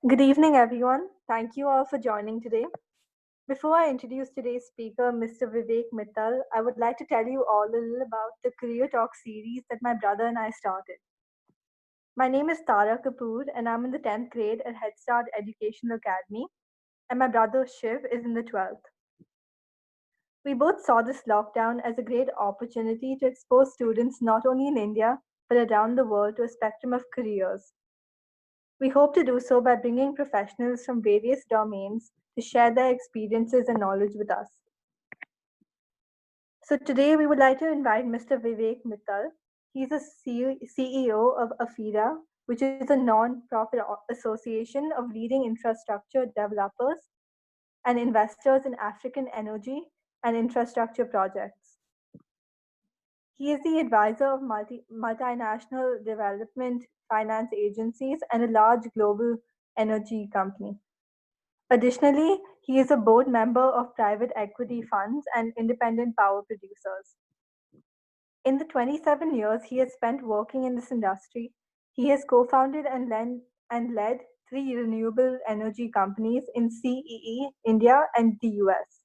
Good evening, everyone. Thank you all for joining today. Before I introduce today's speaker, Mr. Vivek Mittal, I would like to tell you all a little about the Career Talk series that my brother and I started. My name is Tara Kapoor, and I'm in the 10th grade at Head Start Educational Academy, and my brother Shiv is in the 12th. We both saw this lockdown as a great opportunity to expose students not only in India, but around the world to a spectrum of careers. We hope to do so by bringing professionals from various domains to share their experiences and knowledge with us. So today we would like to invite Mr. Vivek Mittal. He's a CEO of Afida, which is a non-profit association of leading infrastructure developers and investors in African energy and infrastructure projects. He is the advisor of multinational development finance agencies and a large global energy company. Additionally, he is a board member of private equity funds and independent power producers. In the 27 years he has spent working in this industry, he has co-founded and led 3 renewable energy companies in CEE, India, and the US.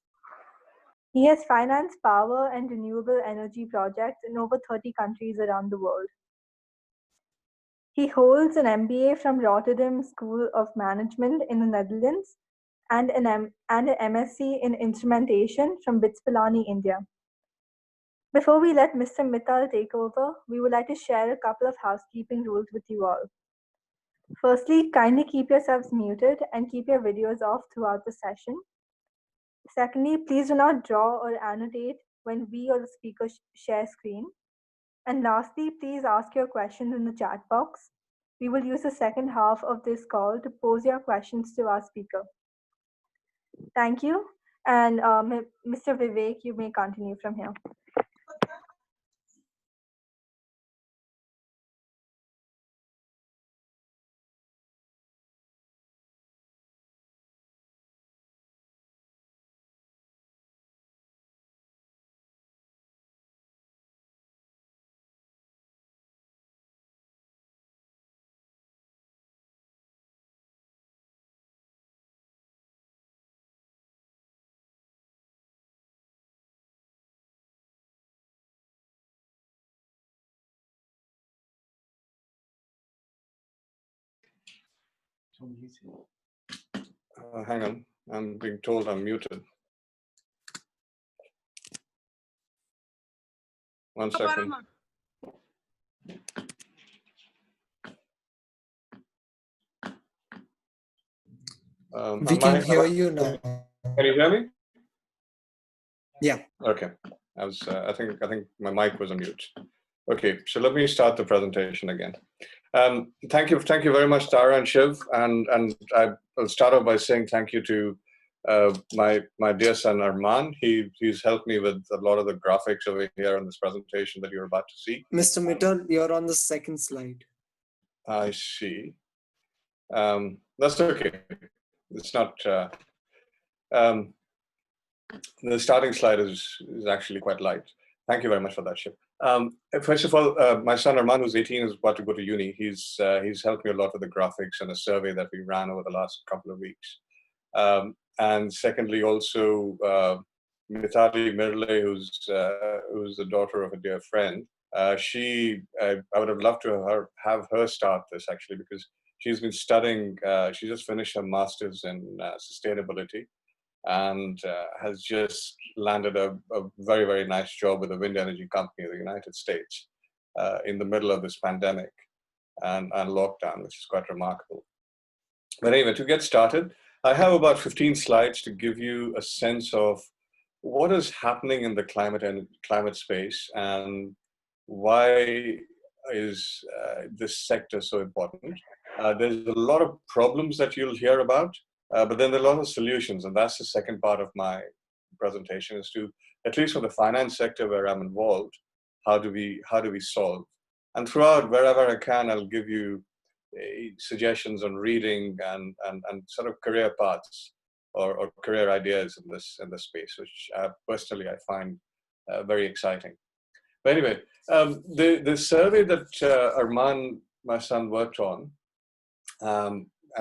He has financed power and renewable energy projects in over 30 countries around the world. He holds an MBA from Rotterdam School of Management in the Netherlands and an MSc in instrumentation from BITS Pilani, India. Before we let Mr. Mittal take over, we would like to share a couple of housekeeping rules with you all. Firstly, kindly keep yourselves muted and keep your videos off throughout the session. Secondly, please do not draw or annotate when we or the speaker share screen. And lastly, please ask your questions in the chat box. We will use the second half of this call to pose your questions to our speaker. Thank you. And Mr. Vivek, you may continue from here. Hang on, I'm being told I'm muted. One second. We can hear you now. Can you hear me? Yeah. Okay. I think my mic was on mute. Okay, so let me start the presentation again. Thank you very much, Tara and Shiv, and I'll start off by saying thank you to my dear son Arman. He's helped me with a lot of the graphics over here on this presentation that you're about to see. Mr. Mittal, you're on the second slide. I see. That's okay. It's not. The starting slide is actually quite light. Thank you very much for that, Shiv. First of all, my son Arman, who's 18, is about to go to uni. He's helped me a lot with the graphics and a survey that we ran over the last couple of weeks. And secondly, also Mitali Mirle, who's the daughter of a dear friend. I would have loved to have her start this actually, because she's been studying. She just finished her master's in sustainability, and has just landed a very, very nice job with a wind energy company in the United States in the middle of this pandemic and lockdown, which is quite remarkable. But anyway, to get started, I have about 15 slides to give you a sense of what is happening in the climate space and why is this sector so important. There's a lot of problems that you'll hear about, but then there are a lot of solutions, and that's the second part of my presentation, is to, at least from the finance sector where I'm involved, how do we solve? And throughout, wherever I can, I'll give you suggestions on reading and sort of career paths or career ideas in this space, which personally I find very exciting. But anyway, the survey that Arman, my son, worked on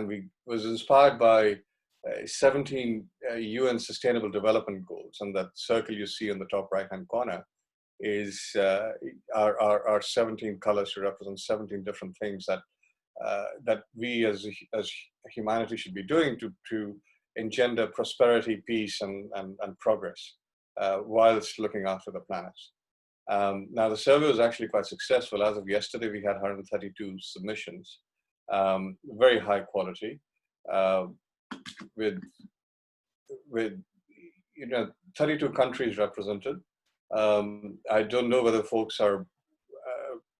we was inspired by 17 UN Sustainable Development Goals, and that circle you see in the top right-hand corner is our 17 colors to represent 17 different things that we as humanity should be doing to engender prosperity, peace, and progress whilst looking after the planet. Now, the survey was actually quite successful. As of yesterday, we had 132 submissions, very high quality, with 32 countries represented. I don't know whether folks are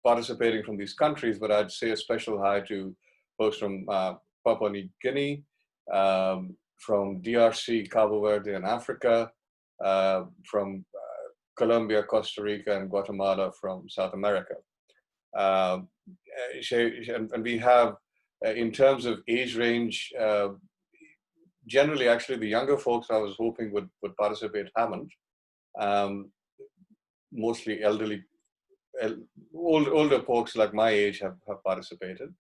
participating from these countries, but I'd say a special hi to folks from Papua New Guinea, from DRC, Cabo Verde, and Africa, from Colombia, Costa Rica, and Guatemala from South America. And we have, in terms of age range, generally, actually, the younger folks I was hoping would participate haven't. Mostly elderly, older folks like my age have participated,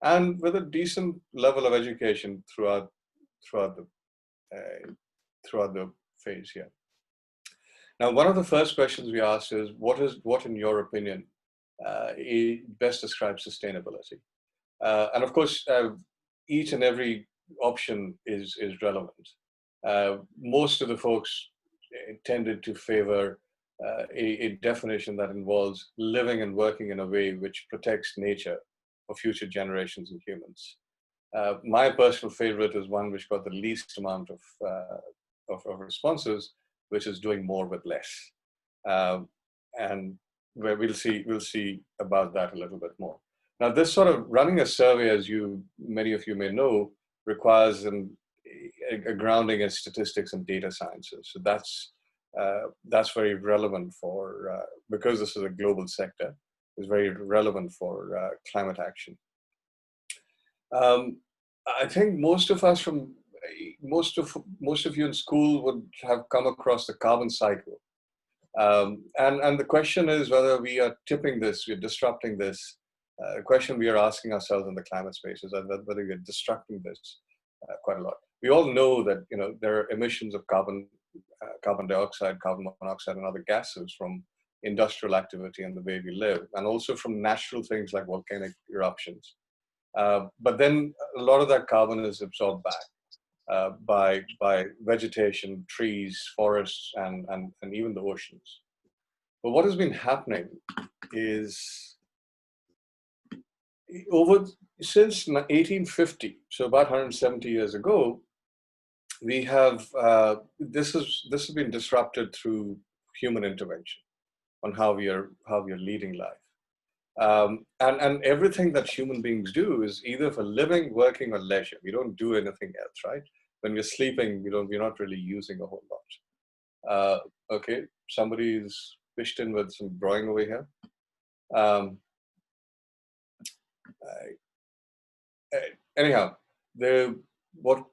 and with a decent level of education throughout the phase here. Now, one of the first questions we asked is, what in your opinion best describes sustainability? And of course, each and every option is relevant. Most of the folks tended to favor a definition that involves living and working in a way which protects nature for future generations and humans. My personal favorite is one which got the least amount of responses, which is doing more with less. And where we'll see about that a little bit more. Now, this sort of running a survey, as many of you may know, requires a grounding in statistics and data sciences. So that's very relevant for, because this is a global sector, it's very relevant for climate action. I think most of you in school would have come across the carbon cycle. And the question is whether we are tipping this, we're disrupting this. The question we are asking ourselves in the climate space is whether we are disrupting this quite a lot. We all know that there are emissions of carbon dioxide, carbon monoxide, and other gases from industrial activity and the way we live, and also from natural things like volcanic eruptions. But then a lot of that carbon is absorbed back by vegetation, trees, forests, and even the oceans. But what has been happening is since 1850, so about 170 years ago, we have this has been disrupted through human intervention on how we are leading life. And everything that human beings do is either for living, working, or leisure. We don't do anything else, right? When we're sleeping, we're not really using a whole lot. Okay, somebody's fished in with some drawing over here. Anyhow, what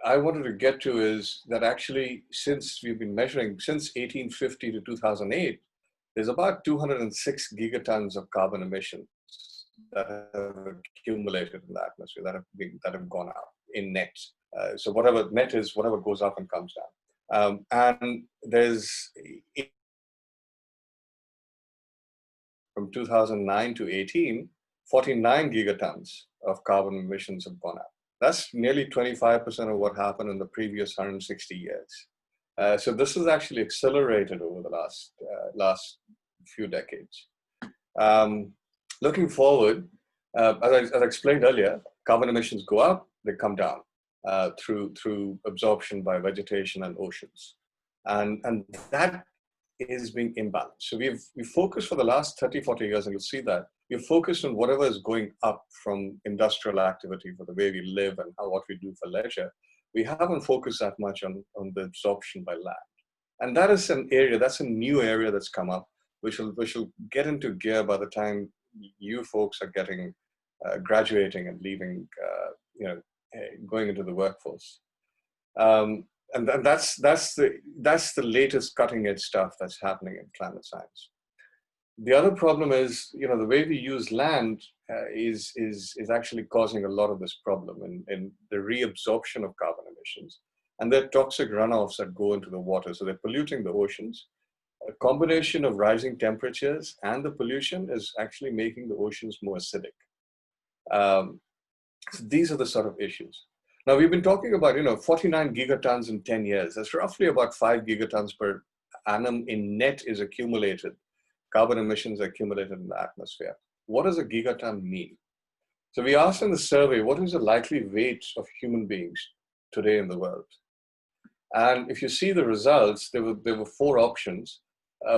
I wanted to get to is that actually, since we've been measuring since 1850 to 2008, there's about 206 gigatons of carbon emissions that have accumulated in the atmosphere that have gone out in net. So whatever net is, whatever goes up and comes down. And there's from 2009 to 18, 49 gigatons of carbon emissions have gone up. That's nearly 25% of what happened in the previous 160 years. So this has actually accelerated over the last few decades. Looking forward, as I explained earlier, carbon emissions go up, they come down through absorption by vegetation and oceans. And that is being imbalanced. So we've focused for the last 30, 40 years, and you'll see that we've focused on whatever is going up from industrial activity for the way we live and what we do for leisure. We haven't focused that much on the absorption by land. And that is that's a new area that's come up, which will get into gear by the time you folks are graduating and leaving, going into the workforce. And that's the latest cutting edge stuff that's happening in climate science. The other problem is, the way we use land is actually causing a lot of this problem in the reabsorption of carbon emissions. And there are toxic runoffs that go into the water. So they're polluting the oceans. A combination of rising temperatures and the pollution is actually making the oceans more acidic. So these are the sort of issues. Now, we've been talking about, 49 gigatons in 10 years. That's roughly about 5 gigatons per annum in net is accumulated. Carbon emissions accumulated in the atmosphere. What does a gigaton mean? So we asked in the survey, what is the likely weight of human beings today in the world? And if you see the results, there were 4 options.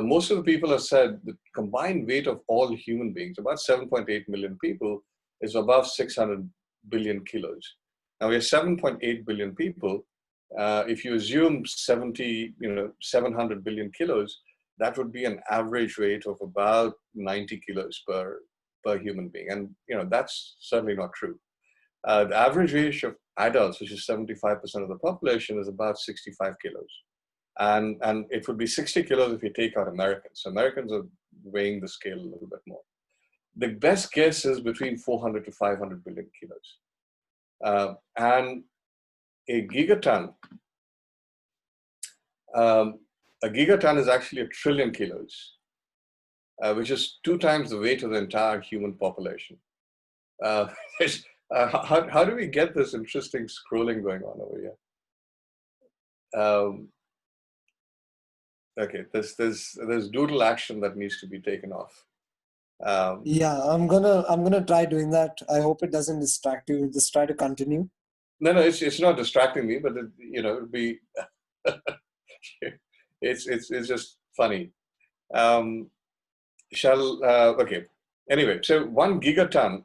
Most of the people have said the combined weight of all human beings, about 7.8 million people, is above 600 billion kilos. Now we have 7.8 billion people. If you assume 700 billion kilos, that would be an average weight of about 90 kilos per human being. And that's certainly not true. The average age of adults, which is 75% of the population, is about 65 kilos. And it would be 60 kilos if you take out Americans. So Americans are weighing the scale a little bit more. The best guess is between 400 to 500 billion kilos. And a gigaton is actually 1 trillion kilos, which is 2 times the weight of the entire human population. How do we get this interesting scrolling going on over here? Okay, there's doodle action that needs to be taken off. Yeah, I'm gonna try doing that. I hope it doesn't distract you. Just try to continue. No, it's not distracting me, but it'll be it's just funny. Okay. Anyway, so 1 gigaton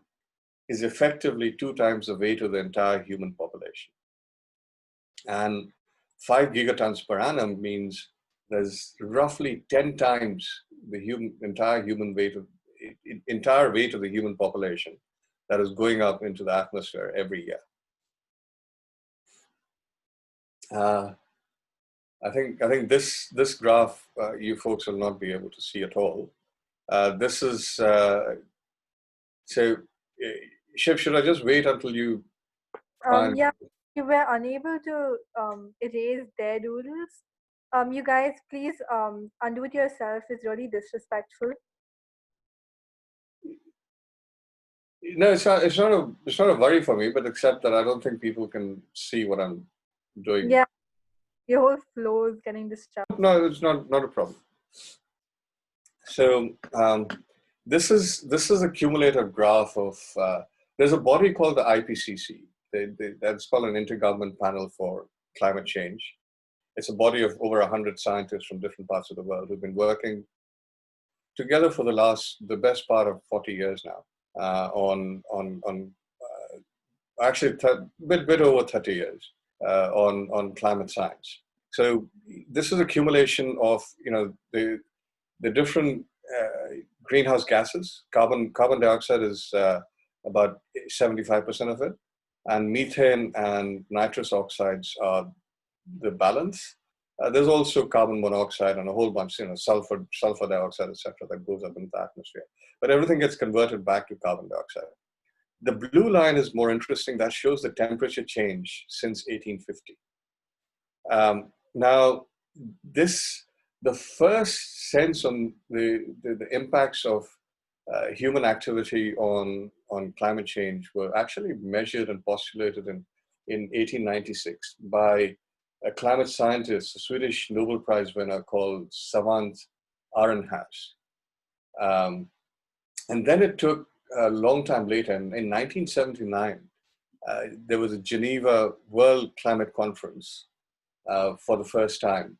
is effectively 2 times the weight of the entire human population, and 5 gigatons per annum means there's roughly 10 times the entire weight of the human population that is going up into the atmosphere every year. I think this graph you folks will not be able to see at all. This is so. Shiv, should I just wait until you? Yeah, you were unable to erase their doodles. You guys, please undo it yourself. It's really disrespectful. No, it's not a worry for me, but except that I don't think people can see what I'm doing. Yeah, your whole flow is getting distracted. No, it's not a problem. So this is a cumulative graph of. There's a body called the IPCC. That's called an Intergovernmental Panel for Climate Change. It's a body of over 100 scientists from different parts of the world who've been working together for the best part of 40 years now actually a bit over 30 years on climate science. So this is accumulation of the different greenhouse gases. Carbon dioxide is about 75% of it, and methane and nitrous oxides are the balance. There's also carbon monoxide and a whole bunch, sulfur dioxide, etc., that goes up into the atmosphere. But everything gets converted back to carbon dioxide. The blue line is more interesting. That shows the temperature change since 1850. Now, the first sense on the impacts of human activity on climate change were actually measured and postulated in 1896 by a climate scientist, a Swedish Nobel Prize winner called Savant Arenhas. And then it took a long time later, in 1979, there was a Geneva World Climate Conference for the first time,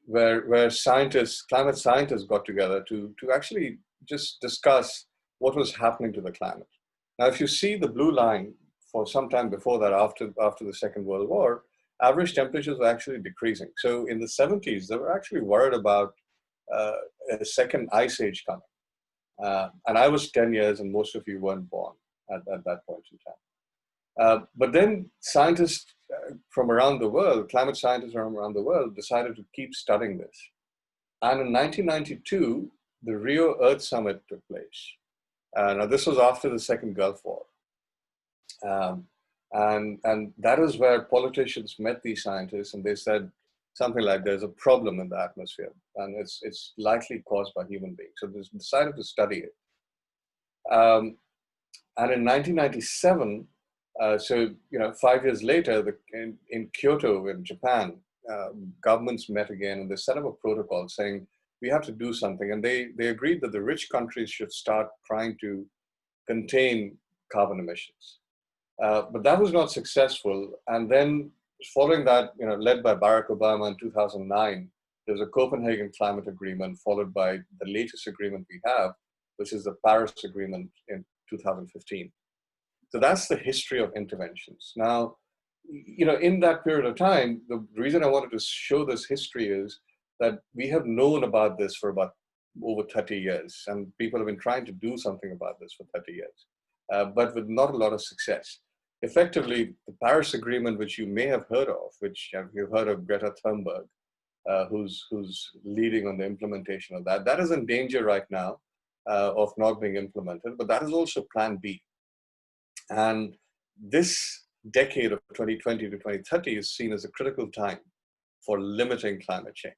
where climate scientists got together to actually just discuss what was happening to the climate. Now, if you see the blue line, for some time before that, after the Second World War, average temperatures were actually decreasing. So in the 70s, they were actually worried about a second ice age coming. And I was 10 years, and most of you weren't born at that point in time. But then scientists from around the world, climate scientists from around the world, decided to keep studying this. And in 1992, the Rio Earth Summit took place. Now, this was after the Second Gulf War. And that is where politicians met these scientists, and they said something like, there's a problem in the atmosphere, and it's likely caused by human beings. So they decided to study it. And in 1997, so 5 years later, in Kyoto, in Japan, governments met again, and they set up a protocol saying we have to do something. And they agreed that the rich countries should start trying to contain carbon emissions. But that was not successful. And then following that, led by Barack Obama in 2009, there was a Copenhagen Climate Agreement, followed by the latest agreement we have, which is the Paris Agreement in 2015. So that's the history of interventions. Now, in that period of time, the reason I wanted to show this history is that we have known about this for about over 30 years, and people have been trying to do something about this for 30 years, but with not a lot of success. Effectively, the Paris Agreement, which you may have heard of, which you've heard of Greta Thunberg, who's leading on the implementation of that, that is in danger right now of not being implemented, but that is also Plan B. And this decade of 2020 to 2030 is seen as a critical time for limiting climate change.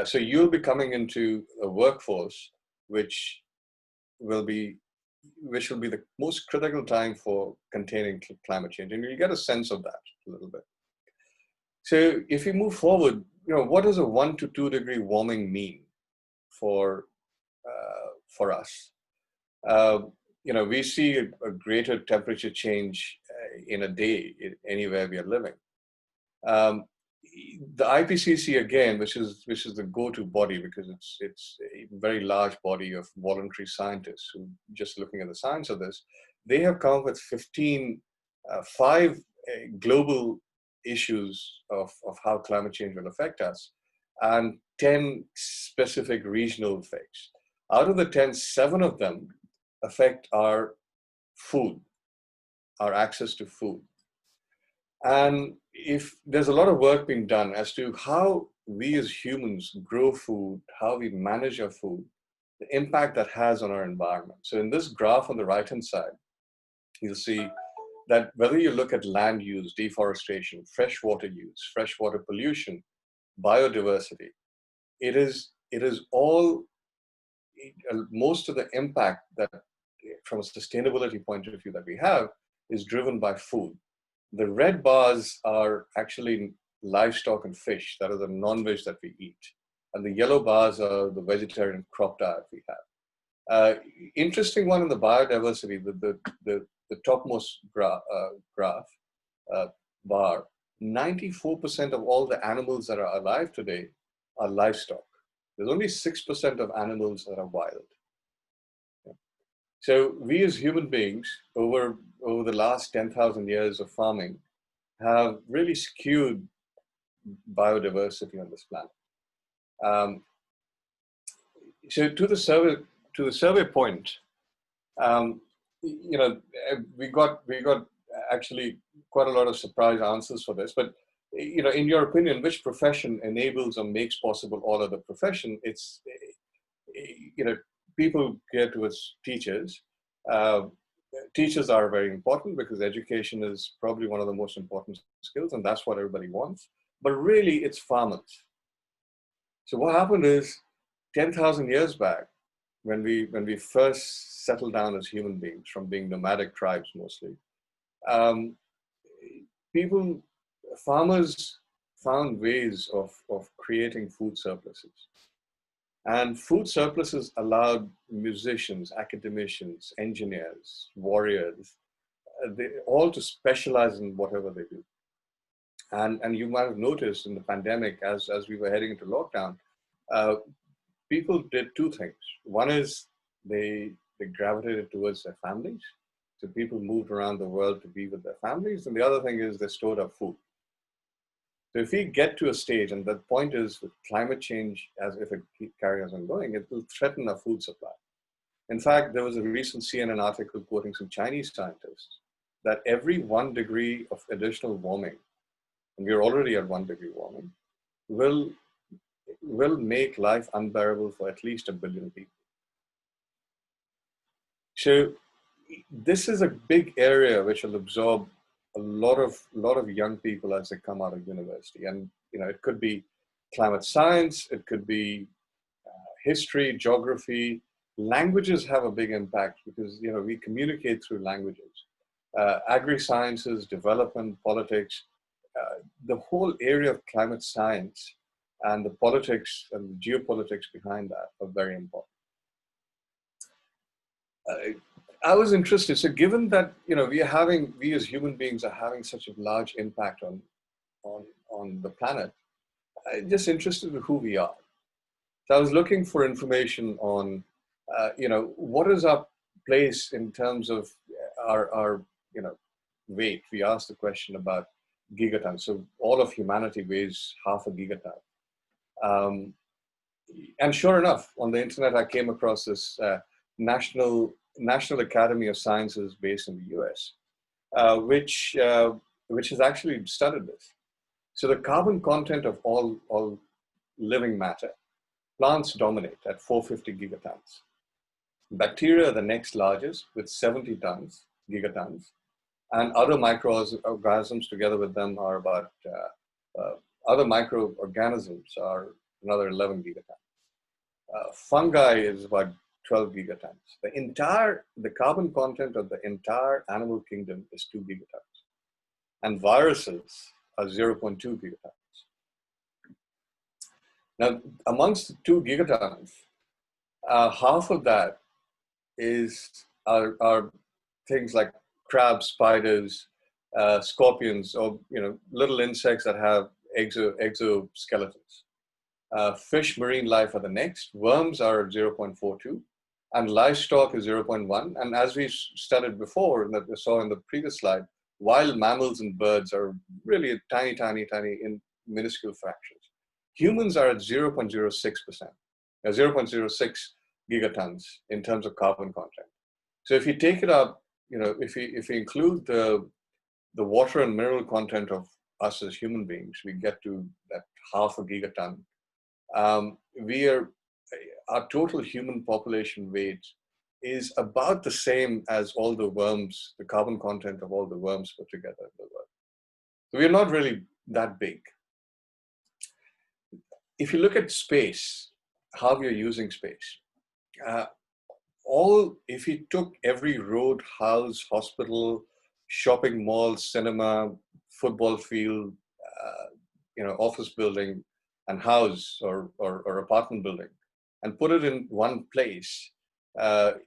So you'll be coming into a workforce which will be the most critical time for containing climate change, and you'll get a sense of that a little bit. So if we move forward, what does a 1 to 2 degree warming mean for us? We see a greater temperature change in a day anywhere we are living. The IPCC, again, which is the go-to body, because it's a very large body of voluntary scientists who just looking at the science of this, they have come up with 5 global issues of how climate change will affect us, and 10 specific regional effects. Out of the 10, 7 of them affect our food, our access to food. And if there's a lot of work being done as to how we as humans grow food, how we manage our food, the impact that has on our environment. So in this graph on the right-hand side, you'll see that whether you look at land use, deforestation, freshwater use, freshwater pollution, biodiversity, it is all, most of the impact that from a sustainability point of view that we have is driven by food. The red bars are actually livestock and fish, that is the non-veg that we eat. And the yellow bars are the vegetarian crop diet we have. Interesting one in the biodiversity, the topmost bar, 94% of all the animals that are alive today are livestock. There's only 6% of animals that are wild. So we as human beings, over the last 10,000 years of farming, have really skewed biodiversity on this planet. So to the survey point, we got actually quite a lot of surprise answers for this. But in your opinion, which profession enables or makes possible all other profession? It's people geared towards teachers. Teachers are very important because education is probably one of the most important skills, and that's what everybody wants. But really, it's farmers. So what happened is, 10,000 years back, when we first settled down as human beings, from being nomadic tribes mostly, farmers found ways of creating food surpluses. And food surpluses allowed musicians, academicians, engineers, warriors, all to specialize in whatever they do. And you might have noticed in the pandemic, as we were heading into lockdown, people did 2 things. One is they gravitated towards their families. So people moved around the world to be with their families. And the other thing is they stored up food. So if we get to a stage, and the point is with climate change, as if it carries on going, it will threaten our food supply. In fact, there was a recent CNN article quoting some Chinese scientists that every 1 degree of additional warming, and we're already at 1 degree warming, will will make life unbearable for at least 1 billion people. So this is a big area which will absorb a lot of young people as they come out of university. And it could be climate science, it could be history, geography. Languages have a big impact because we communicate through languages. Agri-sciences, development, politics, the whole area of climate science and the politics and the geopolitics behind that are very important. I was interested. So given that we as human beings are having such a large impact on the planet, I'm just interested in who we are. So I was looking for information on what is our place in terms of our weight. We asked the question about gigatons. So all of humanity weighs half a gigaton. And sure enough, on the internet, I came across this National Academy of Sciences based in the US, which has actually studied this. So the carbon content of all living matter, plants dominate at 450 gigatons. Bacteria are the next largest with 70 gigatons. And other microorganisms together with them are about, other microorganisms are another 11 gigatons. Fungi is about 12 gigatons. The carbon content of the entire animal kingdom is 2 gigatons. And viruses are 0.2 gigatons. Now, amongst the 2 gigatons, half of that are things like crabs, spiders, scorpions, or little insects that have exoskeletons. Fish, marine life are the next. Worms are 0.42, and livestock is 0.1. And as we studied before, and that we saw in the previous slide, wild mammals and birds are really tiny in minuscule fractions. Humans are at 0.06%, 0.06 gigatons in terms of carbon content. So if you take it up, if we include the water and mineral content of us as human beings, we get to that half a gigaton. Our total human population weight is about the same as all the worms, the carbon content of all the worms put together in the world. So we're not really that big. If you look at space, how we are using space, if you took every road, house, hospital, shopping mall, cinema, football field, office building, and house or apartment building, and put it in one place,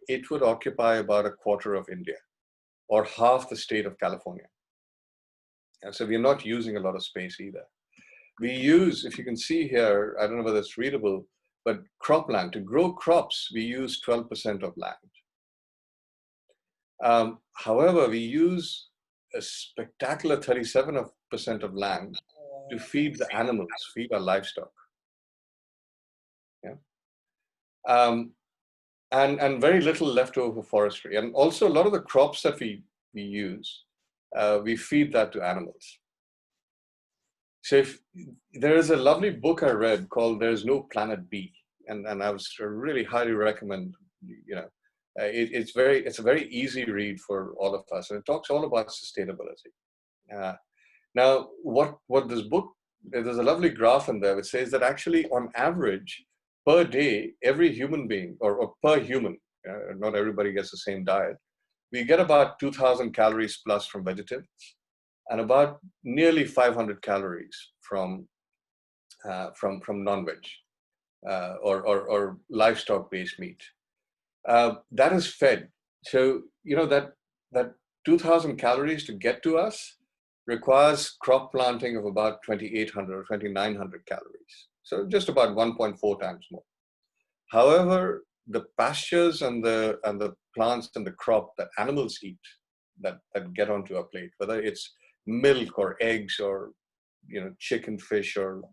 it would occupy about a quarter of India, or half the state of California. And so we're not using a lot of space either. We use, if you can see here, I don't know whether it's readable, but cropland. To grow crops, we use 12% of land. However, we use a spectacular 37% of land to feed the animals, feed our livestock. Yeah. And very little leftover forestry. And also a lot of the crops that we use, we feed that to animals. So there is a lovely book I read called There's No Planet B. And I would really highly recommend, it's a very easy read for all of us. And it talks all about sustainability. Now, what this book, there's a lovely graph in there which says that actually on average, per day, every human being, or per human, not everybody gets the same diet, we get about 2,000 calories plus from vegetables, and about nearly 500 calories from non-veg or livestock-based meat. That is fed. So that 2,000 calories to get to us requires crop planting of about 2,800 or 2,900 calories. So just about 1.4 times more. However, the pastures and the plants and the crop that animals eat that get onto our plate, whether it's milk or eggs or chicken, fish or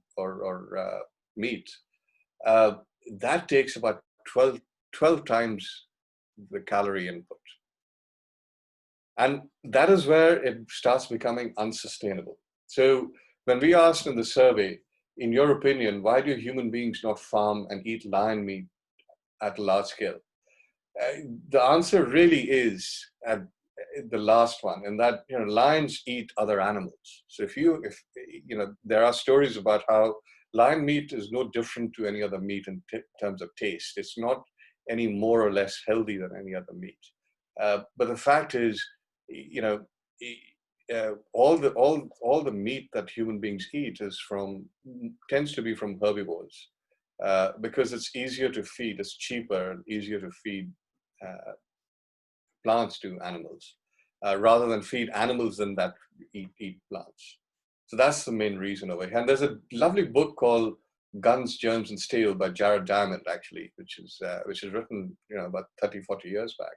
meat, that takes about 12 times the calorie input. And that is where it starts becoming unsustainable. So when we asked in the survey, in your opinion, why do human beings not farm and eat lion meat at a large scale? The answer really is at the last one, and that, lions eat other animals. So if there are stories about how lion meat is no different to any other meat in terms of taste. It's not any more or less healthy than any other meat. But the fact is, all the meat that human beings eat tends to be from herbivores, because it's easier to feed, it's cheaper and easier to feed plants to animals, rather than feed animals and that eat plants. So that's the main reason over here. And there's a lovely book called Guns, Germs, and Steel by Jared Diamond, actually, which is written about 30, 40 years back.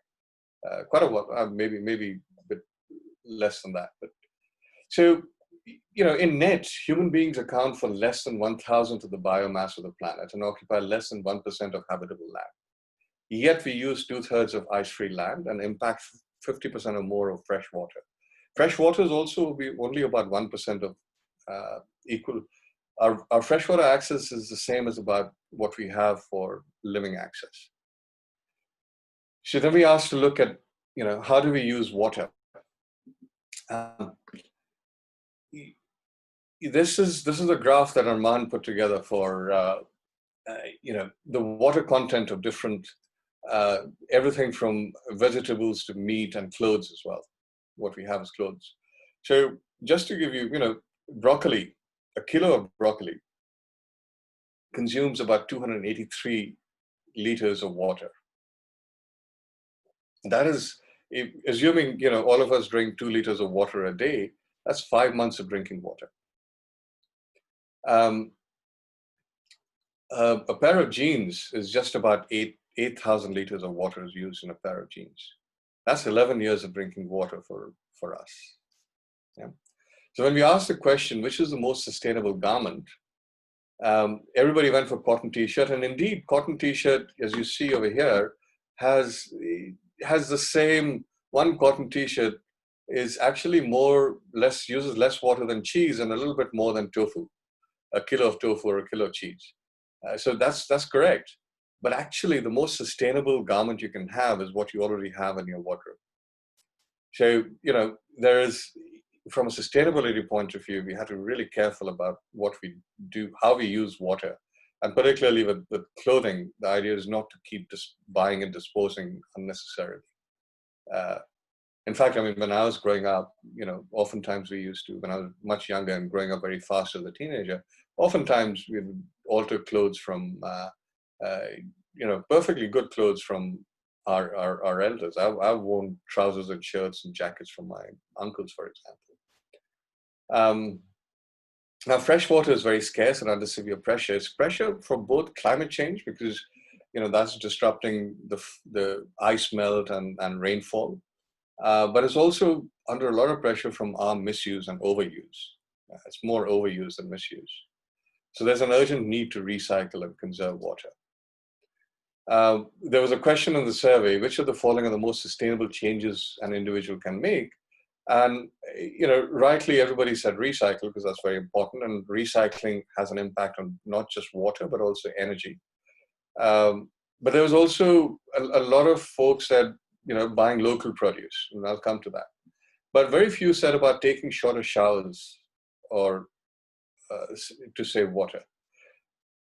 Quite a while, maybe a bit less than that. But so, in net, human beings account for less than 1,000th of the biomass of the planet and occupy less than 1% of habitable land. Yet we use 2/3 of ice-free land and impact 50% or more of fresh water. Fresh water is also only about 1% of equal. Our freshwater access is the same as about what we have for living access. So then we asked to look at, how do we use water? This is a graph that Arman put together for the water content of different everything from vegetables to meat and clothes as well. What we have is clothes. So just to give you, broccoli, a kilo of broccoli consumes about 283 liters of water. That is, assuming, all of us drink 2 liters of water a day, that's 5 months of drinking water. A pair of jeans is just about 8,000 liters of water is used in a pair of jeans. That's 11 years of drinking water for us. Yeah. So when we asked the question, which is the most sustainable garment, everybody went for cotton t-shirt, and indeed, cotton t-shirt, as you see over here, has the same. One cotton t-shirt is actually uses less water than cheese and a little bit more than tofu, a kilo of tofu or a kilo of cheese. So that's correct. But actually, the most sustainable garment you can have is what you already have in your wardrobe. So, there is, from a sustainability point of view, we have to be really careful about what we do, how we use water. And particularly with clothing, the idea is not to keep just buying and disposing unnecessarily. In fact, when I was growing up, oftentimes we used to, when I was much younger and growing up very fast as a teenager, oftentimes we would alter clothes from perfectly good clothes from our elders. I've worn trousers and shirts and jackets from my uncles, for example. Now, fresh water is very scarce and under severe pressure. It's pressure from both climate change, because that's disrupting the ice melt and rainfall, but it's also under a lot of pressure from our misuse and overuse. It's more overuse than misuse. So there's an urgent need to recycle and conserve water. There was a question in the survey: which of the following are the most sustainable changes an individual can make? And rightly, everybody said recycle, because that's very important. And recycling has an impact on not just water, but also energy. But there was also a lot of folks said, buying local produce, and I'll come to that. But very few said about taking shorter showers or to save water.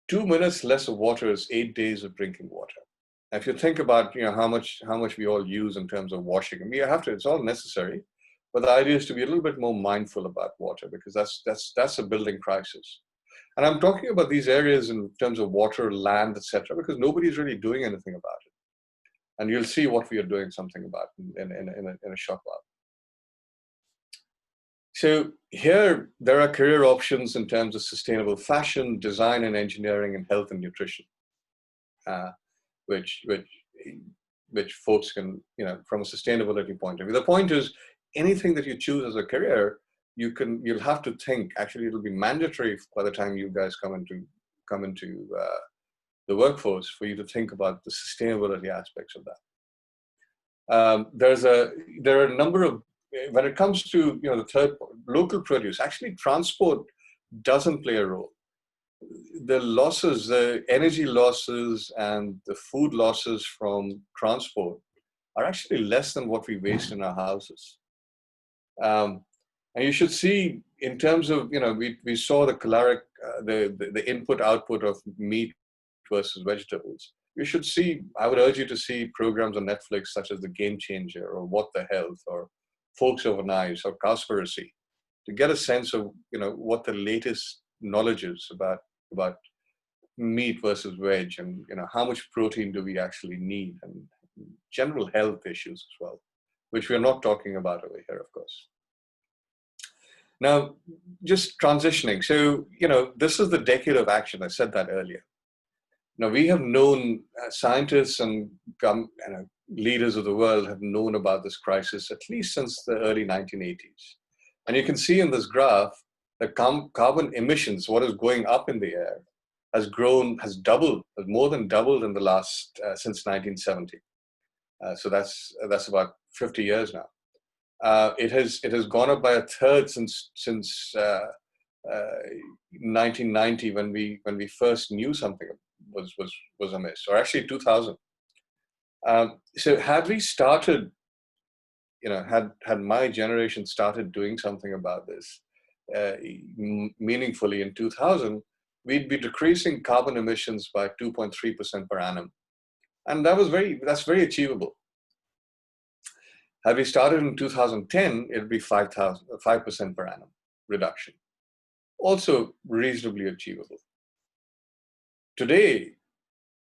2 minutes less of water is 8 days of drinking water. And if you think about how much we all use in terms of washing, and we have to, it's all necessary, but the idea is to be a little bit more mindful about water, because that's a building crisis. And I'm talking about these areas in terms of water, land, etc., because nobody's really doing anything about it. And you'll see what we are doing something about in a short while. So here, there are career options in terms of sustainable fashion, design and engineering, and health and nutrition, which folks can, from a sustainability point of view. The point is, anything that you choose as a career, you'll have to think. Actually, it'll be mandatory by the time you guys come into the workforce for you to think about the sustainability aspects of that. There are a number of, when it comes to the third, local produce, actually transport doesn't play a role. the losses, the energy losses and the food losses from transport are actually less than what we waste in our houses. And you should see, in terms of, we saw the caloric, the input output of meat versus vegetables. You should see, I would urge you to see programs on Netflix such as The Game Changer or What the Health or Folks Over Knives or Cowspiracy, to get a sense of, what the latest knowledge is about meat versus veg, and how much protein do we actually need, and general health issues as well, which we're not talking about over here, of course. Now, just transitioning. So, this is the decade of action. I said that earlier. Now, we have known, scientists and leaders of the world have known about this crisis at least since the early 1980s. And you can see in this graph that carbon emissions, what is going up in the air, has doubled, has more than doubled in the last, since 1970. So that's about 50 years now. It has gone up by a third since 1990, when we first knew something was amiss, or actually 2000. So had we started, had my generation started doing something about this meaningfully in 2000, we'd be decreasing carbon emissions by 2.3% per annum, and that's very achievable. Had we started in 2010, it'd be 5% per annum reduction. Also reasonably achievable. Today,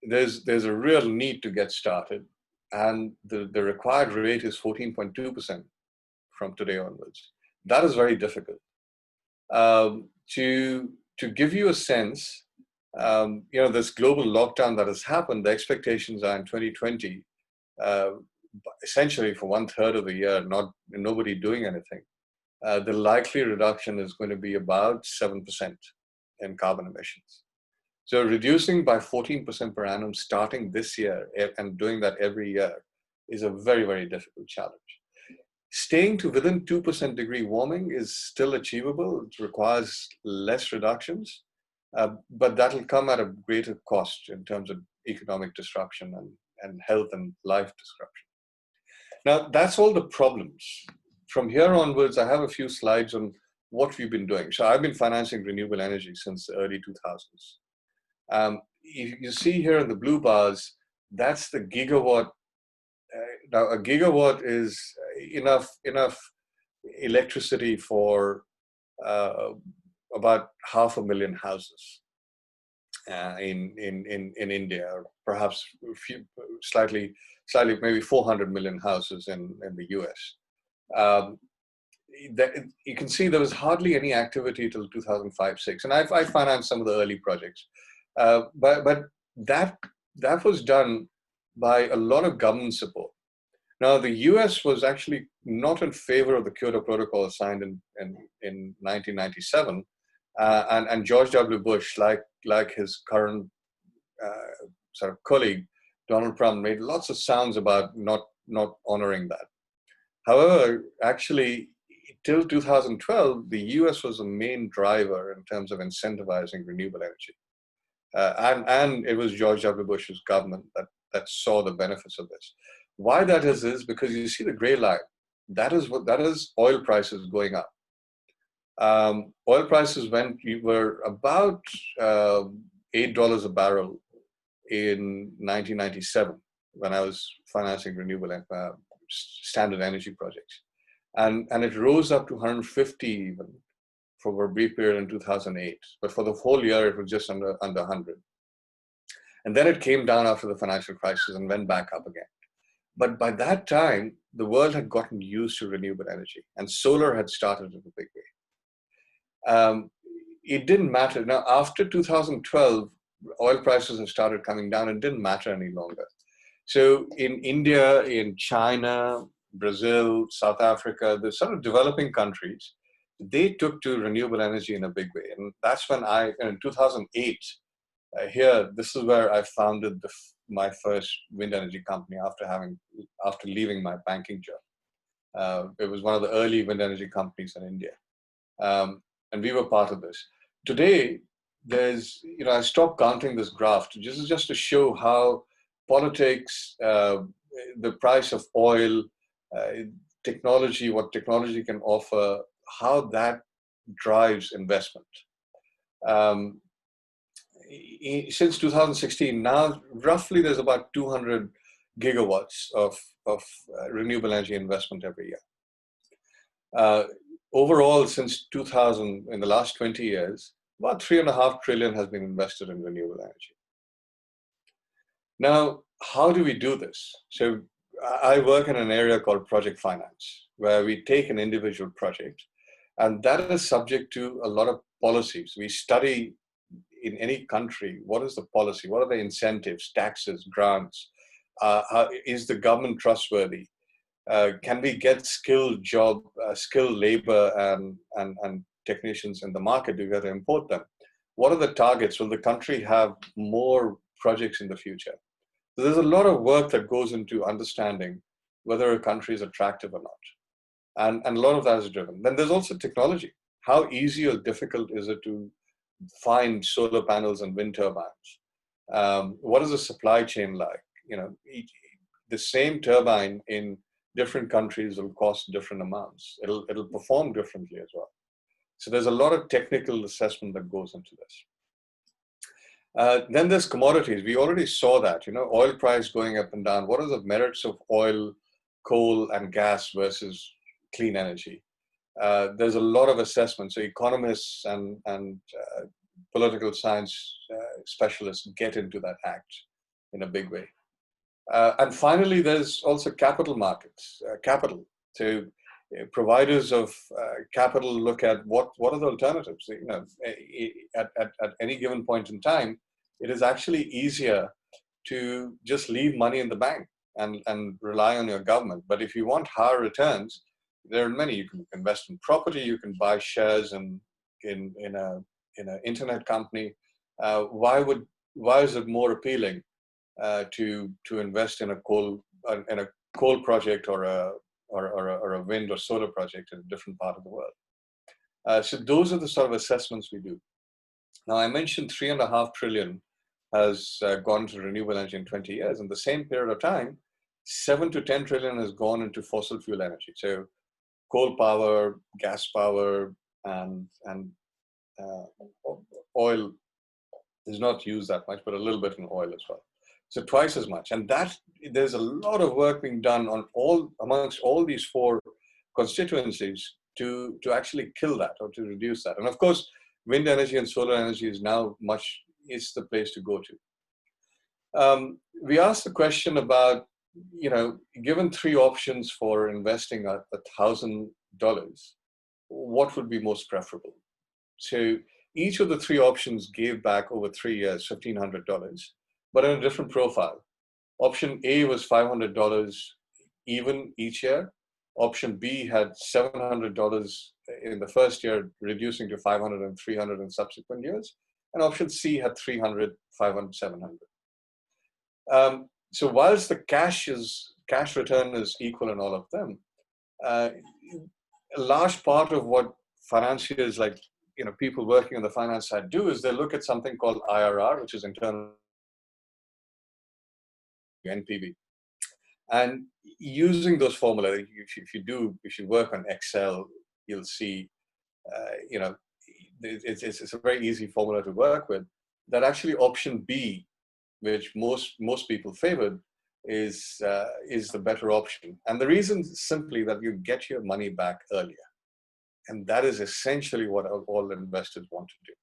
there's a real need to get started, and the required rate is 14.2% from today onwards. That is very difficult. To give you a sense, this global lockdown that has happened, the expectations are in 2020, essentially for 1/3 of the year, nobody doing anything. The likely reduction is going to be about 7% in carbon emissions. So reducing by 14% per annum starting this year and doing that every year is a very, very difficult challenge. Staying to within 2% degree warming is still achievable. It requires less reductions, but that'll come at a greater cost in terms of economic disruption and health and life disruption. Now, that's all the problems. From here onwards, I have a few slides on what we've been doing. So I've been financing renewable energy since the early 2000s. You see here in the blue bars, that's the gigawatt. Now, a gigawatt is enough electricity for about 500,000 houses in India, or perhaps slightly maybe 400 million houses in the US. You can see there was hardly any activity till 2005-06, and I financed some of the early projects. But that was done by a lot of government support. Now, the US was actually not in favor of the Kyoto Protocol signed in 1997, and George W. Bush, like his current sort of colleague, Donald Trump, made lots of sounds about not honoring that. However, actually, till 2012, the US was the main driver in terms of incentivizing renewable energy. And it was George W. Bush's government that saw the benefits of this. Why that is because you see the gray line. That is oil prices going up. Oil prices were about $8 a barrel in 1997 when I was financing renewable standard energy projects, and it rose up to 150 even for a brief period in 2008. But for the whole year, it was just under 100. And then it came down after the financial crisis and went back up again. But by that time, the world had gotten used to renewable energy, and solar had started in a big way. It didn't matter. Now, after 2012, oil prices have started coming down. It didn't matter any longer. So in India, in China, Brazil, South Africa, the sort of developing countries, they took to renewable energy in a big way. And that's when in 2008, this is where I founded my first wind energy company after leaving my banking job. It was one of the early wind energy companies in India. And we were part of this. Today, there's, I stopped counting this graph just to show how politics, the price of oil, technology, what technology can offer, how that drives investment. Since 2016, now roughly there's about 200 gigawatts of renewable energy investment every year. Overall, since 2000, in the last 20 years, about 3.5 trillion has been invested in renewable energy. Now, how do we do this? So I work in an area called project finance, where we take an individual project, and that is subject to a lot of policies. We study in any country, what is the policy? What are the incentives, taxes, grants? Is the government trustworthy? Can we get skilled labor and technicians in the market? Do we have to import them? What are the targets? Will the country have more projects in the future? So there's a lot of work that goes into understanding whether a country is attractive or not. And a lot of that is driven. Then there's also technology. How easy or difficult is it to find solar panels and wind turbines? What is the supply chain like? The same turbine in different countries will cost different amounts. It'll perform differently as well. So there's a lot of technical assessment that goes into this. Then there's commodities. We already saw that, oil price going up and down. What are the merits of oil, coal, and gas versus clean energy? There's a lot of assessment. So economists and political science specialists get into that act in a big way. And finally, there's also capital markets, capital. So providers of capital look at what are the alternatives. At any given point in time, it is actually easier to just leave money in the bank and rely on your government. But if you want higher returns, there are many. You can invest in property. You can buy shares in an internet company. Why is it more appealing to invest in a coal project or a wind or solar project in a different part of the world? So those are the sort of assessments we do. Now, I mentioned 3.5 trillion has gone to renewable energy in 20 years. In the same period of time, 7 to 10 trillion has gone into fossil fuel energy. So coal power, gas power, and oil is not used that much, but a little bit in oil as well. So twice as much. And there's a lot of work being done amongst all these 4 constituencies to actually kill that or to reduce that. And of course, wind energy and solar energy is now it's the place to go to. We asked the question about, given 3 options for investing $1,000, what would be most preferable? So each of the 3 options gave back over 3 years, $1,500, but in a different profile. Option A was $500 even each year. Option B had $700 in the first year, reducing to $500 and $300 in subsequent years. And option C had $300, $500, $700. So whilst the cash return is equal in all of them, a large part of what financiers, like people working on the finance side, do is they look at something called IRR, which is internal NPV. And using those formula, if you work on Excel, you'll see, it's a very easy formula to work with. That actually option B, which most people favored, is the better option. And the reason is simply that you get your money back earlier. And that is essentially what all investors want to do.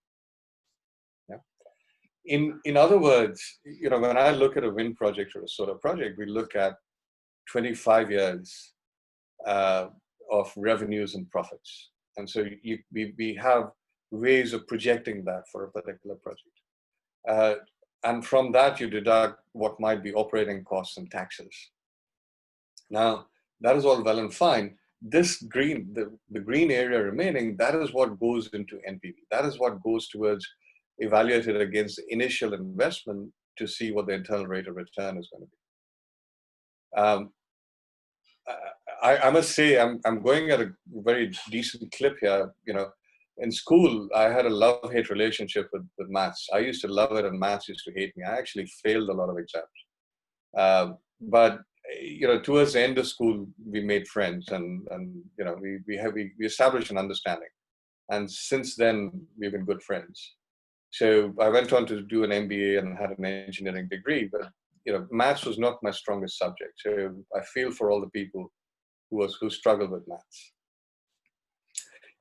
In other words, when I look at a wind project or a solar project, we look at 25 years of revenues and profits. And so we have ways of projecting that for a particular project. And from that, you deduct what might be operating costs and taxes. Now, that is all well and fine. This green, the green area remaining, that is what goes into NPV. That is what goes towards evaluated against the initial investment to see what the internal rate of return is going to be. I must say I'm going at a very decent clip here. in school, I had a love-hate relationship with maths. I used to love it, and maths used to hate me. I actually failed a lot of exams. But towards the end of school, we made friends, and we established an understanding. And since then, we've been good friends. So I went on to do an MBA and had an engineering degree, but maths was not my strongest subject. So I feel for all the people who struggle with maths.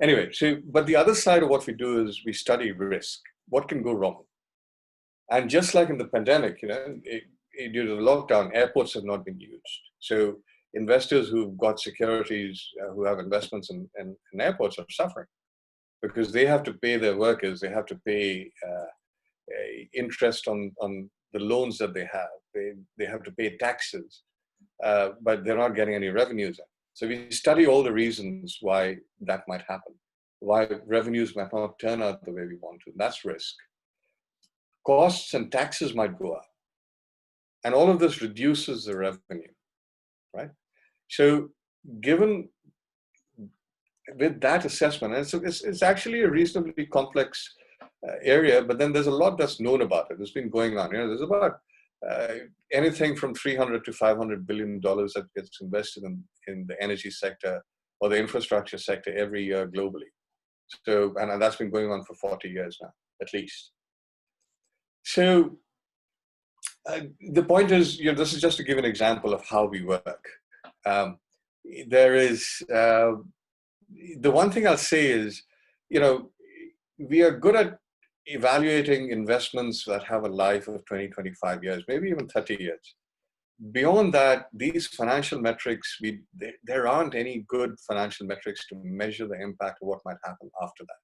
Anyway, but the other side of what we do is we study risk. What can go wrong? And just like in the pandemic, due to the lockdown, airports have not been used. So investors who've got securities, who have investments in airports are suffering because they have to pay their workers, they have to pay interest on the loans that they have. They have to pay taxes, but they're not getting any revenues in. So we study all the reasons why that might happen, why revenues might not turn out the way we want to. That's risk. Costs and taxes might go up. And all of this reduces the revenue, right? So given with that assessment, and it's actually a reasonably complex area, but then there's a lot that's known about it. It's been going on. There's about anything from $300 to $500 billion that gets invested in the energy sector or the infrastructure sector every year globally. So, and that's been going on for 40 years now, at least. So the point is, this is just to give an example of how we work. There is, the one thing I'll say is, we are good at evaluating investments that have a life of 20, 25 years, maybe even 30 years. Beyond that, these financial metrics, there aren't any good financial metrics to measure the impact of what might happen after that.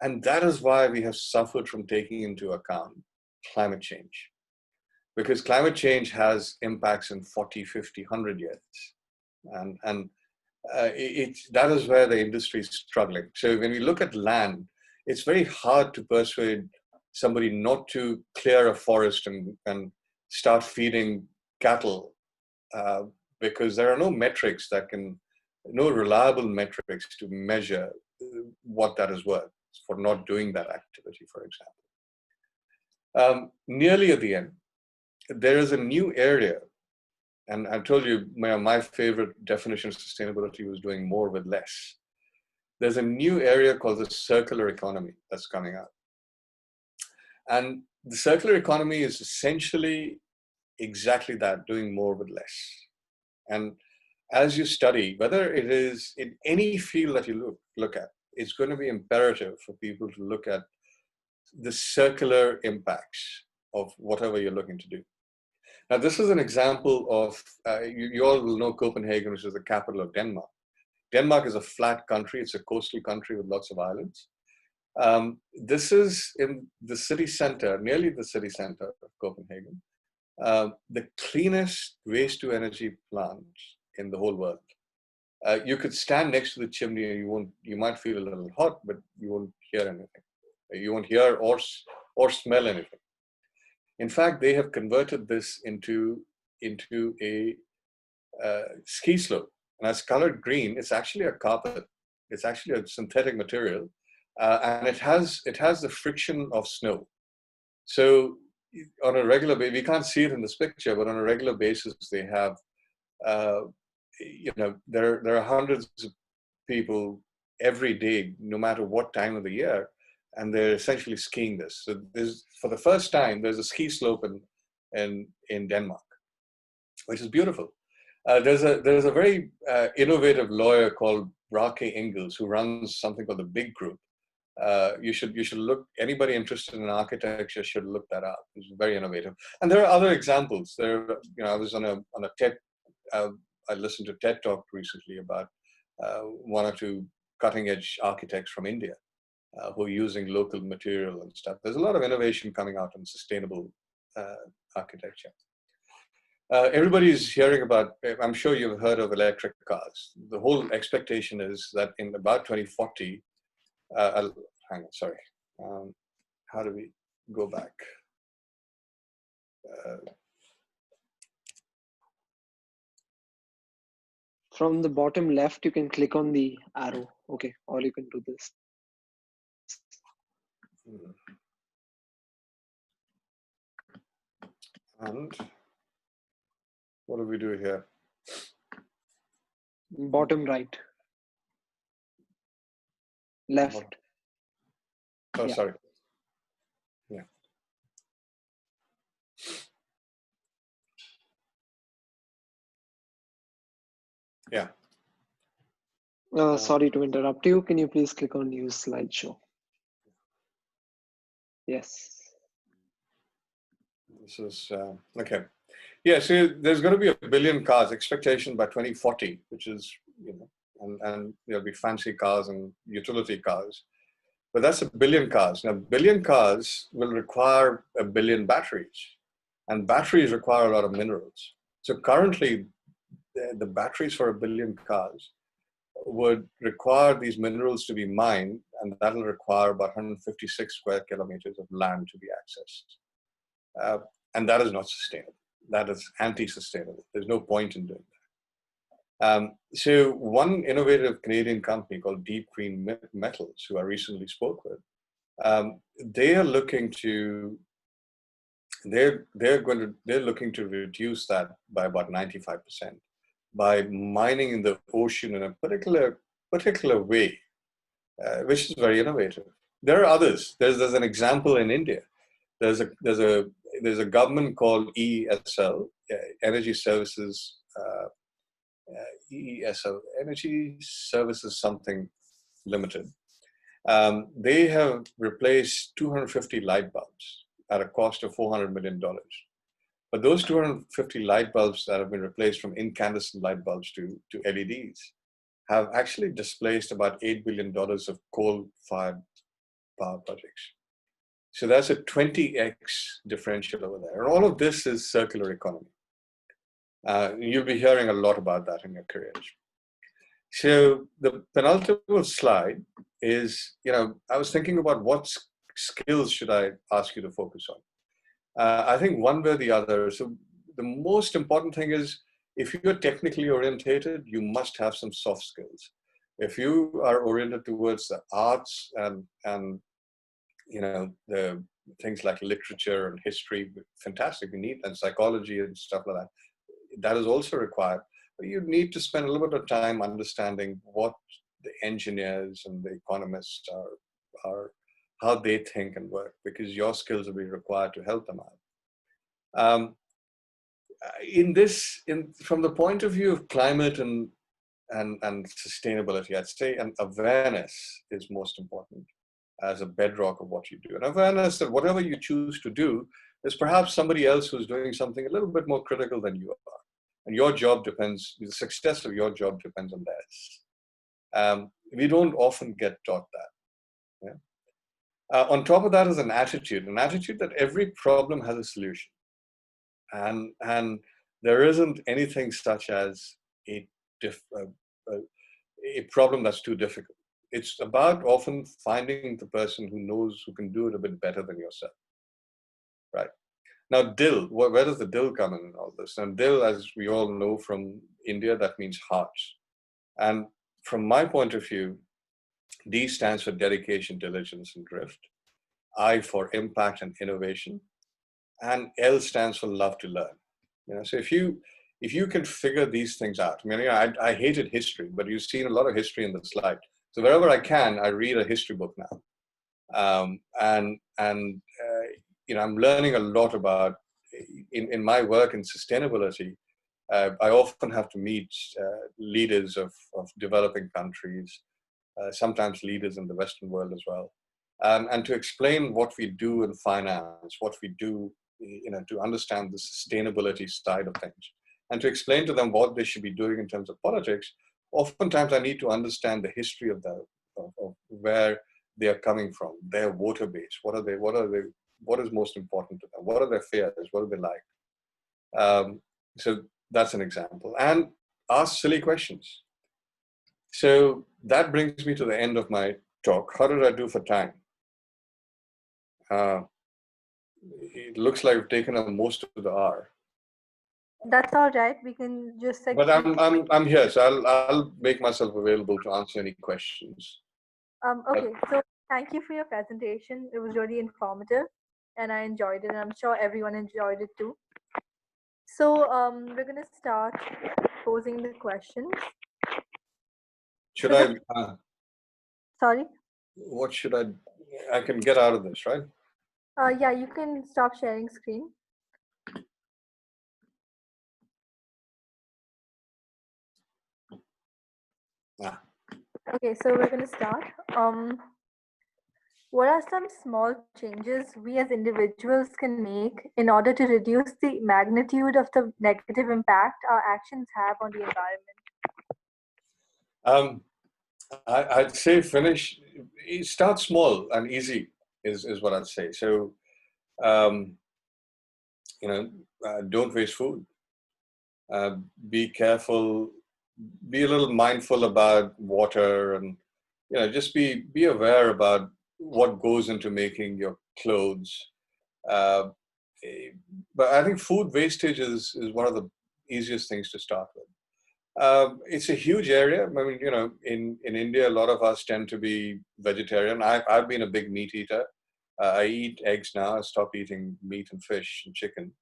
And that is why we have suffered from taking into account climate change. Because climate change has impacts in 40, 50, 100 years. And that is where the industry is struggling. So when we look at land, it's very hard to persuade somebody not to clear a forest and start feeding cattle because there are no metrics no reliable metrics to measure what that is worth for not doing that activity, for example. Nearly at the end, there is a new area, and I told you my favorite definition of sustainability was doing more with less. There's a new area called the circular economy that's coming up. And the circular economy is essentially exactly that, doing more with less. And as you study, whether it is in any field that you look at, it's going to be imperative for people to look at the circular impacts of whatever you're looking to do. Now, this is an example of, you all will know Copenhagen, which is the capital of Denmark. Denmark is a flat country. It's a coastal country with lots of islands. This is in the city center, nearly the city center of Copenhagen, the cleanest waste-to-energy plant in the whole world. You could stand next to the chimney and you might feel a little hot, but you won't hear anything. You won't hear or smell anything. In fact, they have converted this into a ski slope. And it's colored green. It's actually a carpet. It's actually a synthetic material. And it has the friction of snow. So on a regular basis, we can't see it in this picture, but on a regular basis, they have, there are hundreds of people every day, no matter what time of the year, and they're essentially skiing this. So for the first time, there's a ski slope in Denmark, which is beautiful. There's a very innovative lawyer called Brake Ingels who runs something called the Big Group. You should look. Anybody interested in architecture should look that up. It's very innovative. And there are other examples. I was on a TED. I listened to TED Talk recently about one or two cutting-edge architects from India who are using local material and stuff. There's a lot of innovation coming out in sustainable architecture. Everybody's hearing about, I'm sure you've heard of electric cars. The whole expectation is that in about 2040, hang on, sorry. How do we go back? From the bottom left, you can click on the arrow. Okay, or you can do this. And what do we do here? Bottom right. Left. Oh, yeah. Sorry. Yeah. Yeah. Sorry to interrupt you. Can you please click on use slideshow? Yes. This is, okay. Yeah, so there's going to be 1 billion cars, expectation by 2040, which is, and there'll be fancy cars and utility cars. But that's 1 billion cars. Now, 1 billion cars will require 1 billion batteries. And batteries require a lot of minerals. So currently, the batteries for 1 billion cars would require these minerals to be mined, and that'll require about 156 square kilometers of land to be accessed. And that is not sustainable. That is anti-sustainable. There's no point in doing that. So one innovative Canadian company called Deep Green Metals, who I recently spoke with, they're looking to reduce that by about 95% by mining in the ocean in a particular way, which is very innovative. There are others. There's an example in India. There's a government called ESL, Energy Services, ESL, Energy Services something limited. They have replaced 250 light bulbs at a cost of $400 million. But those 250 light bulbs that have been replaced from incandescent light bulbs to LEDs have actually displaced about $8 billion of coal-fired power projects. So that's a 20x differential over there. And all of this is circular economy. You'll be hearing a lot about that in your careers. So the penultimate slide is, I was thinking about what skills should I ask you to focus on. I think one way or the other. So the most important thing is, if you're technically orientated, you must have some soft skills. If you are oriented towards the arts and the things like literature and history, fantastic, we need, and psychology and stuff like that. That is also required. But you need to spend a little bit of time understanding what the engineers and the economists are how they think and work, because your skills will be required to help them out. From the point of view of climate and sustainability, I'd say an awareness is most important as a bedrock of what you do. An awareness that whatever you choose to do, there's perhaps somebody else who's doing something a little bit more critical than you are. And the success of your job depends on theirs. We don't often get taught that. Yeah? On top of that is an attitude that every problem has a solution. And there isn't anything such as a problem that's too difficult. It's about often finding the person who can do it a bit better than yourself, right? Now, dill, where does the dill come in all this? And dill, as we all know from India, that means heart. And from my point of view, D stands for dedication, diligence, and drift. I for impact and innovation. And L stands for love to learn. So if you can figure these things out, I hated history, but you've seen a lot of history in the slide. So wherever I can, I read a history book now. I'm learning a lot about, in my work in sustainability, I often have to meet leaders of developing countries, sometimes leaders in the Western world as well, and to explain what we do in finance, what we do, to understand the sustainability side of things, and to explain to them what they should be doing in terms of politics. Oftentimes, I need to understand the history of where they are coming from, their voter base. What is most important to them? What are their fears? What do they like? So that's an example. And ask silly questions. So that brings me to the end of my talk. How did I do for time? It looks like we've taken up most of the hour. That's all right. We can just. But I'm here, so I'll make myself available to answer any questions. Okay. So Thank you for your presentation. It was really informative and I enjoyed it, and I'm sure everyone enjoyed it too. So we're going to start posing the questions. Should So sorry? what should I can get out of this, right? Yeah, you can stop sharing screen. Okay, so we're going to start. What are some small changes we as individuals can make in order to reduce the magnitude of the negative impact our actions have on the environment? I'd say start small and easy is what I'd say. So, don't waste food. Be careful, be a little mindful about water, and just be aware about what goes into making your clothes. But I think food wastage is one of the easiest things to start with. It's a huge area. I mean, in India, a lot of us tend to be vegetarian. I've been a big meat eater. I eat eggs now. I stopped eating meat and fish and chicken,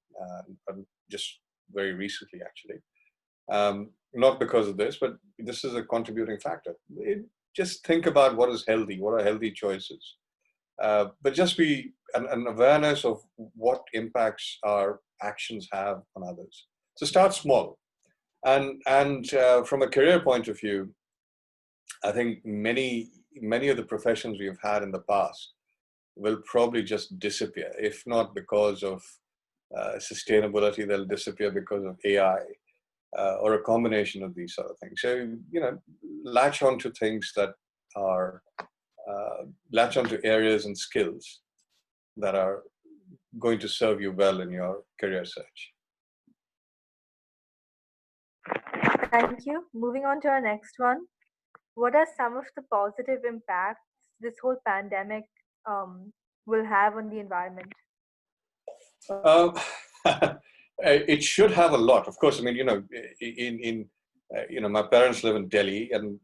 just very recently, actually. Not because of this, but this is a contributing factor. Just think about what is healthy, what are healthy choices. But just be an awareness of what impacts our actions have on others. So start small. And from a career point of view, I think many of the professions we've had in the past will probably just disappear, if not because of sustainability, they'll disappear because of AI or a combination of these sort of things. So, latch on to things that are, latch on to areas and skills that are going to serve you well in your career search. Thank you. Moving on to our next one. What are some of the positive impacts this whole pandemic will have on the environment? It should have a lot. Of course, I mean, my parents live in Delhi, and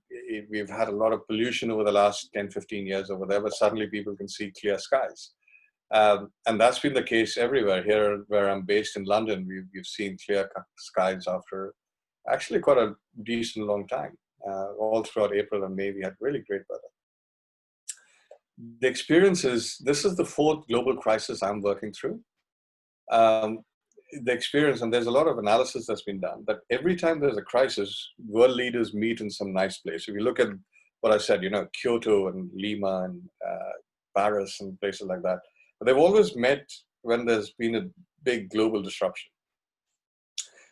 we've had a lot of pollution over the last 10, 15 years over there, but suddenly people can see clear skies. And that's been the case everywhere. Here, where I'm based in London, we've seen clear skies after actually quite a decent long time. All throughout April and May, we had really great weather. The experience is, this is the fourth global crisis I'm working through. The experience, and there's a lot of analysis that's been done, that every time there's a crisis, world leaders meet in some nice place. If you look at what I said, Kyoto and Lima and Paris and places like that, but they've always met when there's been a big global disruption.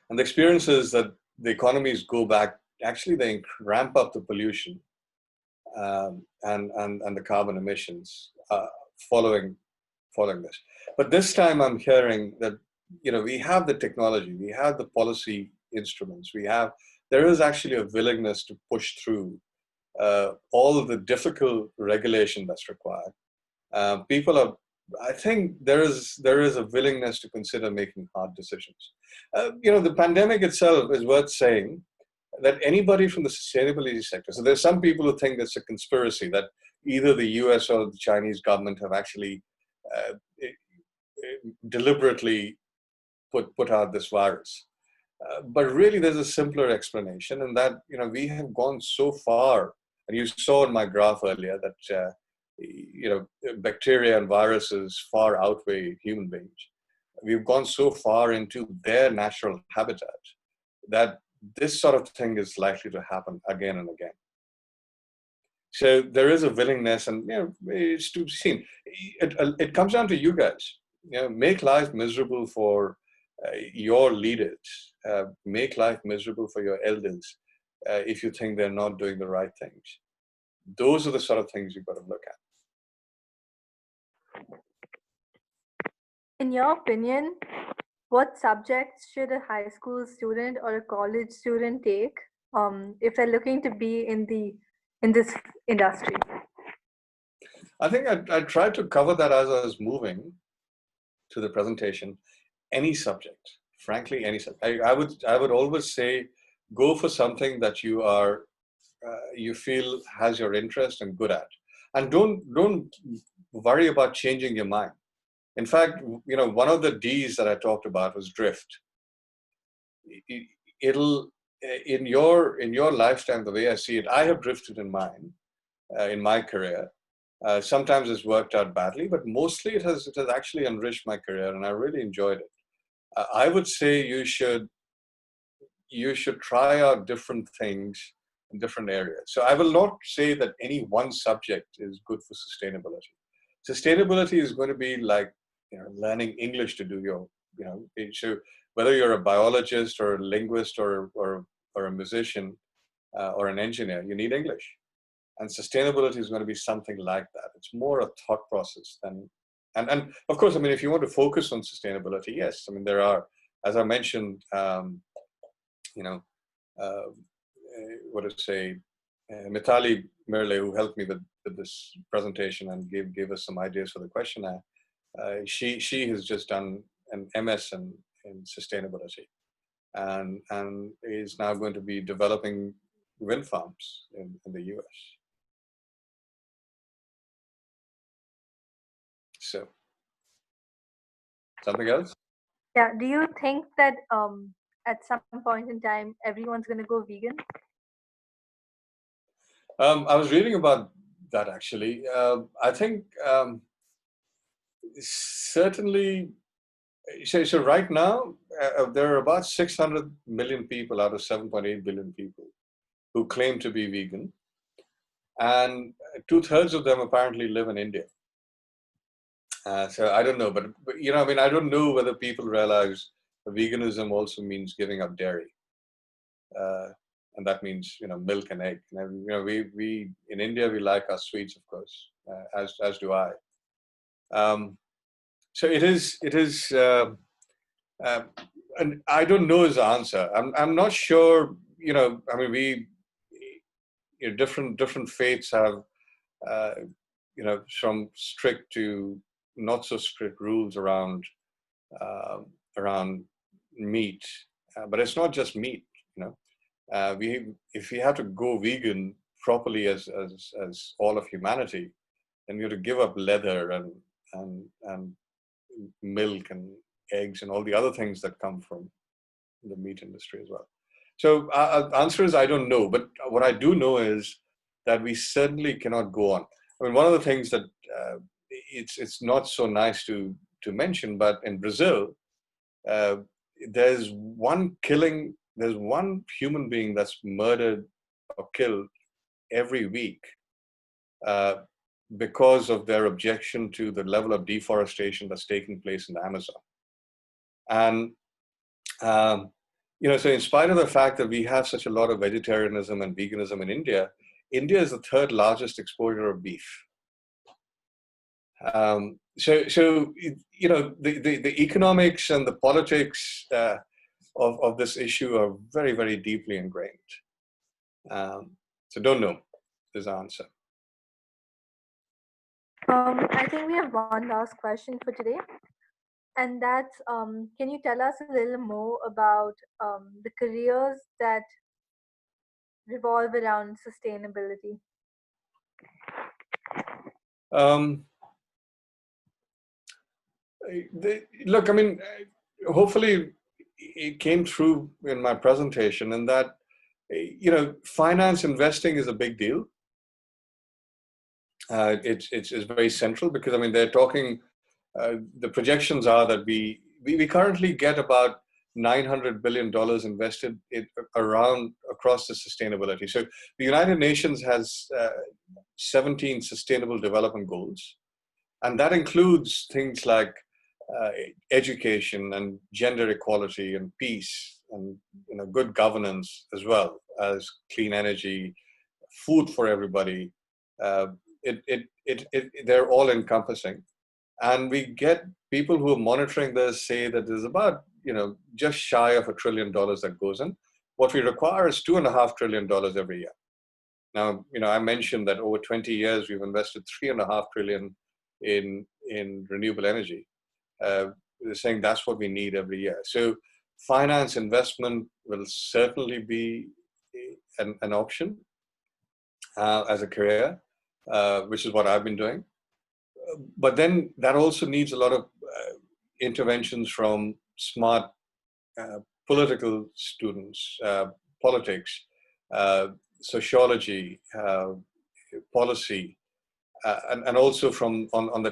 And the experience is that the economies go back, actually they ramp up the pollution and the carbon emissions following this. But this time I'm hearing that, we have the technology, we have the policy instruments, there is actually a willingness to push through all of the difficult regulation that's required. I think there is a willingness to consider making hard decisions. The pandemic itself is worth saying that anybody from the sustainability sector, so there's some people who think it's a conspiracy that either the US or the Chinese government have actually deliberately put out this virus. But really there's a simpler explanation, and that, we have gone so far, and you saw in my graph earlier that, bacteria and viruses far outweigh human beings. We've gone so far into their natural habitat that this sort of thing is likely to happen again and again. So there is a willingness, and it's to be seen. It comes down to you guys. Make life miserable for your leaders. Make life miserable for your elders if you think they're not doing the right things. Those are the sort of things you've got to look at. In your opinion, what subjects should a high school student or a college student take if they're looking to be in this industry? I think I tried to cover that as I was moving to the presentation. Any subject, frankly, any subject. I would always say, go for something that you feel has your interest and good at. And don't worry about changing your mind. In fact, one of the D's that I talked about was drift. It'll in your lifetime, the way I see it, I have drifted in mine, in my career. Sometimes it's worked out badly, but mostly it has actually enriched my career, and I really enjoyed it. I would say you should try out different things in different areas. So I will not say that any one subject is good for sustainability. Sustainability is going to be like learning English to do your so whether you're a biologist or a linguist or a musician or an engineer, you need English. And sustainability is going to be something like that. It's more a thought process than, and of course, I mean, if you want to focus on sustainability, yes, I mean, there are, as I mentioned, what to say, Mitali Merle, who helped me with this presentation and gave us some ideas for the questionnaire. She has just done an MS in sustainability, and is now going to be developing wind farms in the US. So, something else? Yeah. Do you think that at some point in time everyone's going to go vegan? I was reading about that actually. I think certainly. So right now there are about 600 million people out of 7.8 billion people who claim to be vegan, and 2/3 of them apparently live in India. So I don't know, but I mean, I don't know whether people realize that veganism also means giving up dairy, and that means milk and egg. We in India we like our sweets, of course, as do I. So it is, and I don't know his answer. I'm not sure. I mean, different faiths have from strict to not so strict rules around meat, but it's not just meat. If we have to go vegan properly as all of humanity, then we have to give up leather and milk and eggs and all the other things that come from the meat industry as well. So answer is I don't know, but what I do know is that we certainly cannot go on. I mean, one of the things that it's not so nice to mention, but in Brazil, there's one human being that's murdered or killed every week because of their objection to the level of deforestation that's taking place in the Amazon. And so in spite of the fact that we have such a lot of vegetarianism and veganism in India, India is the third largest exporter of beef. So the economics and the politics of this issue are very, very deeply ingrained. So don't know this answer. I think we have one last question for today, and that's can you tell us a little more about the careers that revolve around sustainability? Look, I mean, hopefully it came through in my presentation, and that finance investing is a big deal. It's very central because I mean they're talking. The projections are that we currently get about $900 billion invested across the sustainability. So the United Nations has 17 sustainable development goals, and that includes things like education and gender equality and peace and good governance, as well as clean energy, food for everybody. They're all encompassing. And we get people who are monitoring this say that there's about, just shy of $1 trillion that goes in. What we require is $2.5 trillion every year. Now, I mentioned that over 20 years, we've invested $3.5 trillion in renewable energy. They're saying that's what we need every year. So finance investment will certainly be an option as a career. which is what I've been doing. But then that also needs a lot of interventions from smart political students, politics, sociology, policy, and also from on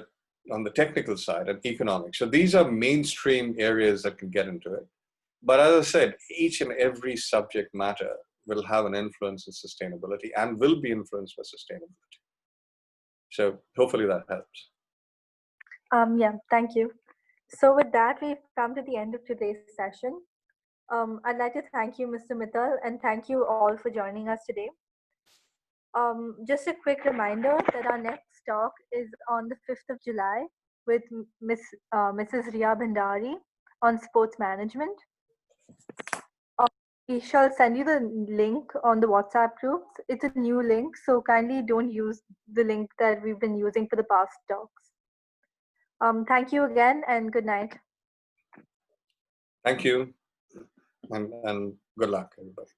the technical side and economics. So these are mainstream areas that can get into it. But as I said, each and every subject matter will have an influence on sustainability and will be influenced by sustainability. So hopefully that helps. Yeah, thank you. So with that, we've come to the end of today's session. I'd like to thank you, Mr. Mittal, and thank you all for joining us today. Just a quick reminder that our next talk is on the 5th of July with Mrs. Ria Bhandari on sports management. We shall send you the link on the WhatsApp groups. It's a new link, so kindly don't use the link that we've been using for the past talks. Thank you again, and good night. Thank you, and good luck, everybody.